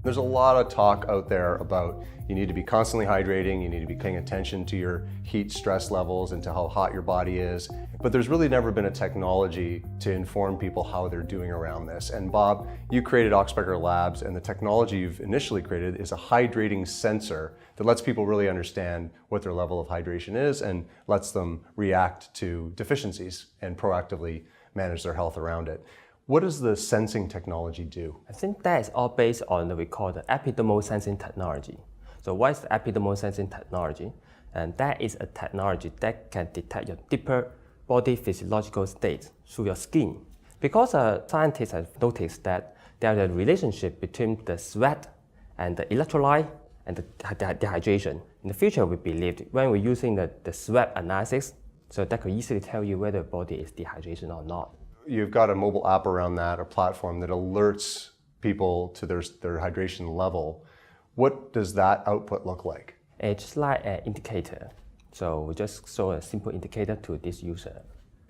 There's a lot of talk out there about you need to be constantly hydrating, you need to be paying attention to your heat stress levels and to how hot your body is. But there's really never been a technology to inform people how they're doing around this. And Bob, you created Oxpecker Labs, and the technology you've initially created is a hydrating sensor that lets people really understand what their level of hydration is and lets them react to deficiencies and proactively manage their health around it. What does the sensing technology do? I think that is all based on what we call the epidermal sensing technology. So what is the epidermal sensing technology? And that is a technology that can detect your deeper body physiological state through your skin. Because scientists have noticed that there is a relationship between the sweat and the electrolyte and the dehydration. In the future, we believed when we're using the sweat analysis, so that could easily tell you whether the body is dehydrated or not. You've got a mobile app around that, a platform that alerts people to their hydration level. What does that output look like? It's just like an indicator. So we just show a simple indicator to this user.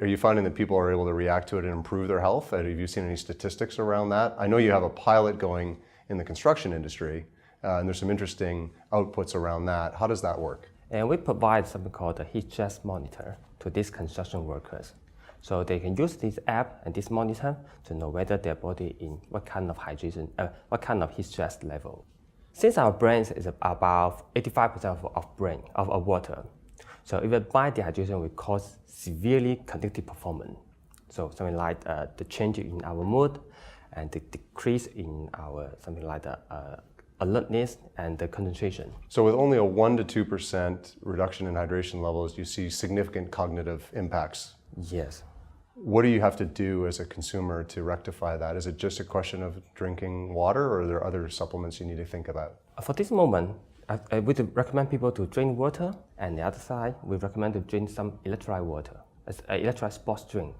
Are you finding that people are able to react to it and improve their health? Have you seen any statistics around that? I know you have a pilot going in the construction industry, and there's some interesting outputs around that. How does that work? And we provide something called a heat stress monitor to these construction workers. So they can use this app and this monitor to know whether their body in what kind of hydration, what kind of heat stress level. Since our brain is about 85% of water, so even by dehydration will cause severely cognitive performance. So something like the change in our mood and the decrease in our something like the alertness and the concentration. So with only a 1% to 2% reduction in hydration levels, you see significant cognitive impacts. Yes. What do you have to do as a consumer to rectify that? Is it just a question of drinking water, or are there other supplements you need to think about? For this moment, I would recommend people to drink water, and the other side, we recommend to drink some electrolyte water, electrolyte sports drink,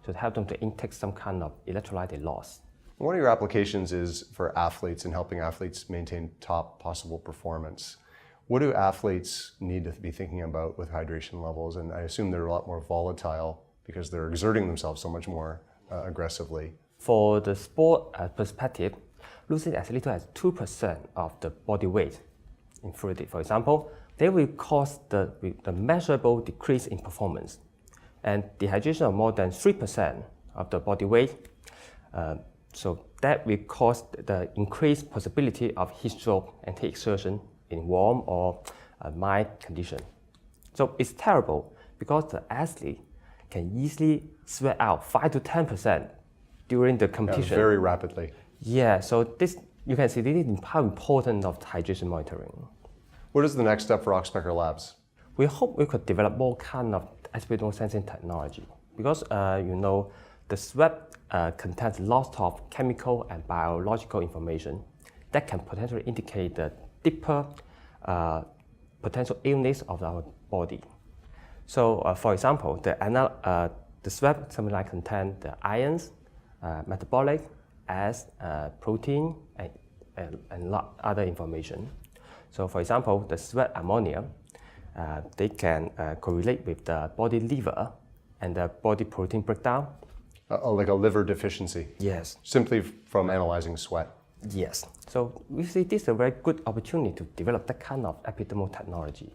to help them to intake some kind of electrolyte they lost. One of your applications is for athletes and helping athletes maintain top possible performance. What do athletes need to be thinking about with hydration levels? And I assume they're a lot more volatile because they're exerting themselves so much more aggressively. For the sport perspective, losing as little as 2% of the body weight in fluidity, for example, they will cause the measurable decrease in performance. And dehydration of more than 3% of the body weight, so that will cause the increased possibility of heat stroke and heat exertion in warm or mild condition. So it's terrible because the athlete can easily sweat out 5 to 10% during the competition. Yeah, very rapidly. Yeah, so this, you can see this is how important of hydration monitoring. What is the next step for Oxpecker Labs? We hope we could develop more kind of epidermal sensing technology because the sweat contains lots of chemical and biological information that can potentially indicate the deeper potential illness of our body. So, for example, the sweat something like contain the ions, metabolic, as protein, and other information. So, for example, the sweat ammonia, they can correlate with the body liver and the body protein breakdown. Like a liver deficiency? Yes. Simply from analyzing sweat? Yes. So we see this is a very good opportunity to develop that kind of epidermal technology.